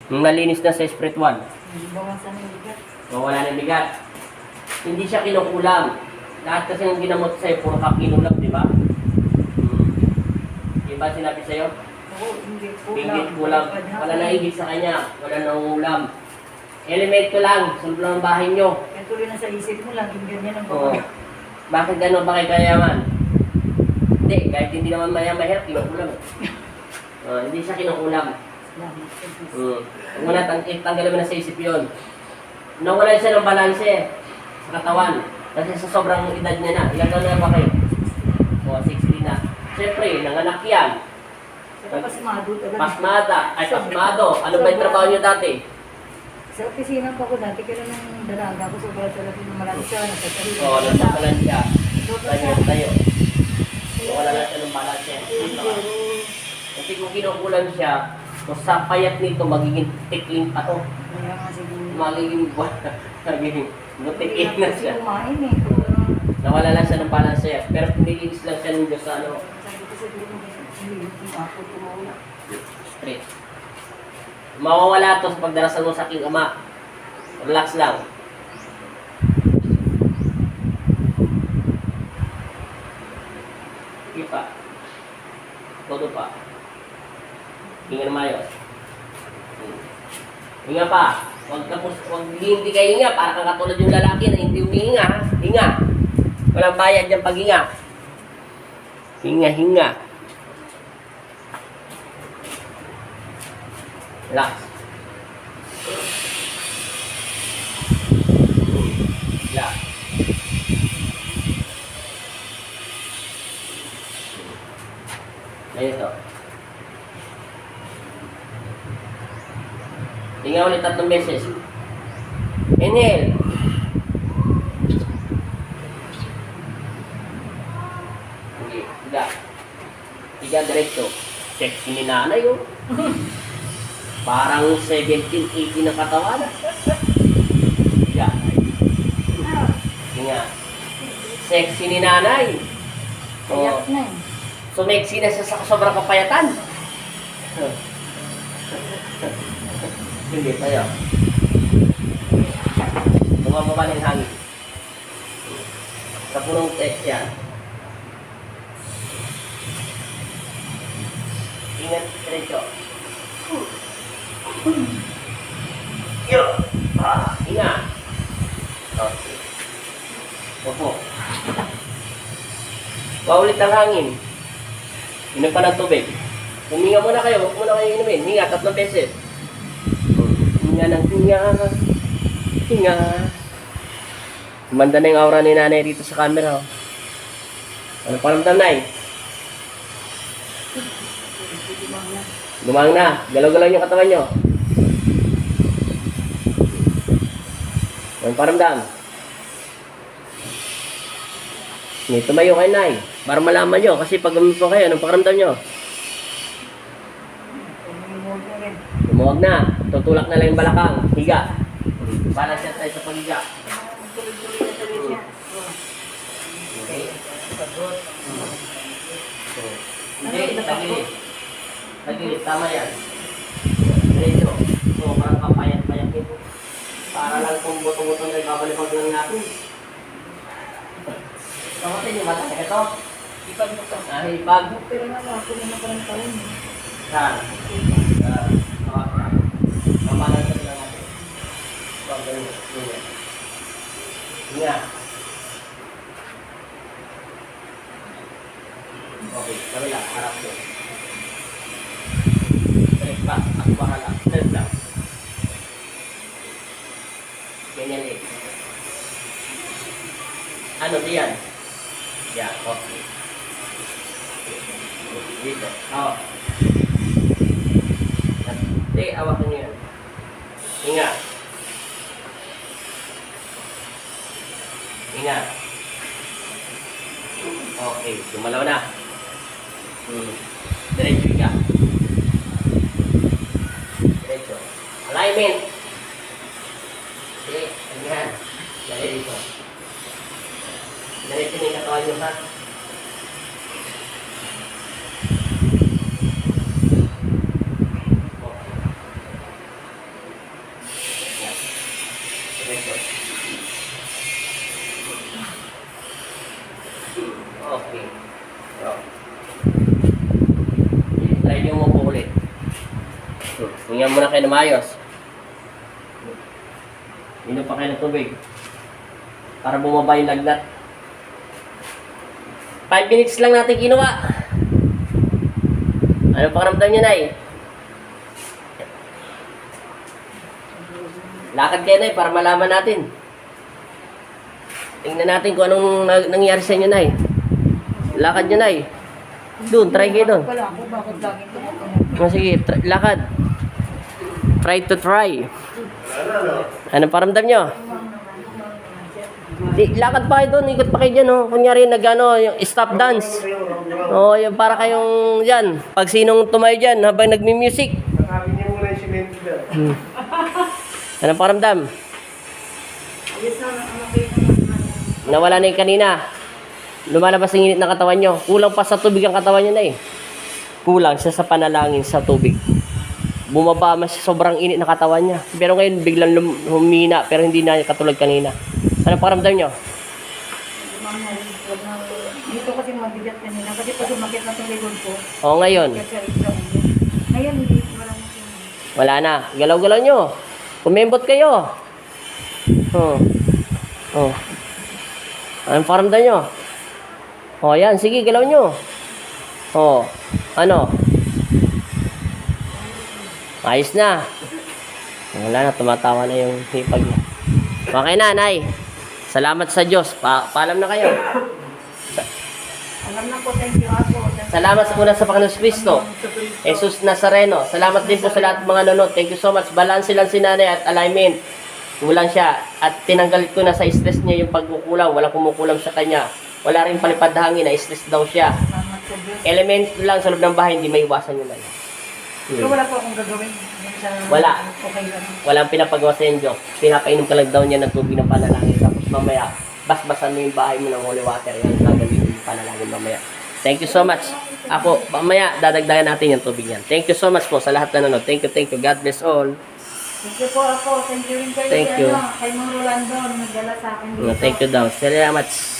Nung nalinis na sa Esprit 1. Bawasan ng bigat. Mawala ng bigat. Hindi siya kinukulam. Lahat kasi ng ginamot sa'yo, puro ka kinulam, di ba? Di ba sinabi sa'yo? Oo, hindi kulang. Pinggit kulam. Wala na higit sa kanya. Wala nang ulam. Elemento lang. Sulpo lang ang bahay nyo. Kaya tuloy na sa isip mo, laging ganyan ang Oo. bawa. Bakit gano'n ba kayo kayaman? Hindi, kahit hindi naman mahirap, kinukulam. Hindi siya kinukulam. Salamat. Huwag mo na tanggalin mo na sa isip yun. Nawalan siya ng balanse sa katawan. Kasi sa sobrang edad niya na. Ilan taon na ba kayo? O, 60 na. Siyempre, nanganak yan. Saka pasmado talaga. Pasmado. Ano ba yung trabaho niyo dati? Sa opisina pa ko dati, kaya nung dalaga ko, sobrang talaga ng malaki siya, nagsasalita. Oo, nasakalan siya. Sobrang Tayo. So, wala na siya ng balanse. Kasi kung kinukulan siya, kung sa payat nito, magiging tikling pa to. Kaya nga siguro. Magiging magiging butikin na siya. Kasi kumain eh. Nawala lang siya ng balanse. Pero pinilinis lang siya ng Diyos sa ano. Sabi ko sa dulo, hindi ako tumawala. Straight. Mawawala to sa pagdarasal mo sa aking ama. Relax lang. Sige pa. Todo pa. Hinga na mayos. Hinga pa. Huwag hindi ka hinga. Para kang katulad yung lalaki na hindi humihinga. Hinga. Walang bayad dyan paghinga. Hinga. Relax. Relax. Ayun ito. Hinga ulit 3 beses. Inhale. Hindi. Higa diretso. Check ni nanay yun. Parang 17-18 na katawan. Higa. Hinga. Sexy ni nanay. Kayak na eh. Sumexy na siya sa sobrang kapayatan. Hindi tayo. Bumababa ng hangin. Sa punong text yan. Ingat diretso. Ingat. Okay. Opo. Paulit ang hangin. Inom pa ng tubig. Huminga muna kayo. Huwag muna kayo inumin. Hinga 3 beses. Hinga ng hinga. Hinga. Gumanda na yung aura ni nanay dito sa camera. Oh. Ano paramdam na eh? Lumang na. Galaw-galaw yung katawan nyo. Ano paramdam? Hindi, tumayo kayo, Nay. Para malaman nyo. Kasi pag gumipo kayo, anong pakiramdam nyo? Lumuwag na. Tutulak na lang yung balakang. Higa. Balance yan tayo sa paghiga. Tuloy-tuloy na tuloy siya. Okay. Hindi, tagilid. Tagilid, tama yan. Diretso. So, parang kapayat-payat ito. Para lang kung buto-buto na ibabalipag lang natin. Kamutin yung mata. Ito. Ipag mo ka. Ipag. Pero nga ako naman parang taon. Saan? Mamalan sa sila natin. So, ganun. Ganyan. Hinga. Okay. Kabila. Harap ko. Straight back. At bahala. Straight lang. Ganyan eh. Ano diyan? Yeah, okay. Dito. Oo. Hindi, awakan nyo yan. Hinga. Hinga. Okay, gumalaw na. Diretso higa. Diretso. Alignment. Okay, ganyan. Diretso. Diretso na yung katawan nyo, ha? Hinga muna kayo na maayos. Inom pa kayo ng tubig. Para bumaba yung lagnat. 5 minutes lang natin kinuha. Ano pakiramdam niyo, Nay? Lakad kayo, Nay, para malaman natin. Tingnan natin kung anong nangyari sa inyo, Nay. Lakad niyo, Nay. Doon, try kayo doon. Wala ako, bakit laging tumutunog? Sige, lakad. Try to try. Anong paramdam nyo? Lakad pa kayo doon, ikot pa kayo dyan, oh. Kunyari, yung stop dance. Oh, yung para kayong dyan. Pag sinong tumayo dyan, habang nagmi-music. Sabi niya muna yung simento dyan. Anong paramdam? Nawala na yung kanina. Lumalabas ang init ng katawan nyo. Kulang pa sa tubig ang katawan nyo, na eh. Kulang siya sa panalangin sa tubig. Bumaba mas sobrang init na katawan niya. Pero ngayon biglang humina pero hindi na katulad kanina. Ano pakiramdam niyo? Dito kasi mabigat kanina. Kasi pag umakit na itong likod ko, Oo, ngayon. ngayon hindi marami. Wala na. Galaw-galaw nyo. Kumembot kayo. Oh. Oh. Anong pakiramdam nyo? Oh, yan. Sige, galaw nyo. Oh. Ano? Ayos na. Wala na, tumatawa na yung hipag niya. Okay na, Nay. Salamat sa Diyos. Paalam na kayo. Alam na po, thank you ako. Salamat muna sa Panginoon Kristo. Jesus Nazareno. Salamat din po sa lahat ng mga nanonood. Thank you so much. Balance lang si Nanay at alignment. Kulang siya. At tinanggal ko na sa stress niya yung pagkukulang. Walang kumukulang sa kanya. Wala rin palipad na hangin. Na-stress daw siya. Salamat sa Diyos. Element lang sa loob ng bahay. Hindi may iwasan yun. Pero wala po akong gagawin. Wala. Okay lang. Walang pinapagawa sa inyo. Pinapainom ka lang daw niya ng tubig ng panalangin. Tapos mamaya, basbasan mo yung bahay mo ng holy water. Yan, gagawin yung panalangin mamaya. Thank you so much. Ako, mamaya, dadagdagan natin yung tubig yan. Thank you so much po sa lahat na nanonood. Thank you, thank you. God bless all. Thank you po ako. Thank you rin kayo. Thank you. Kay Mang Rolando, nagdala sa akin dito. Thank you daw. Salamat.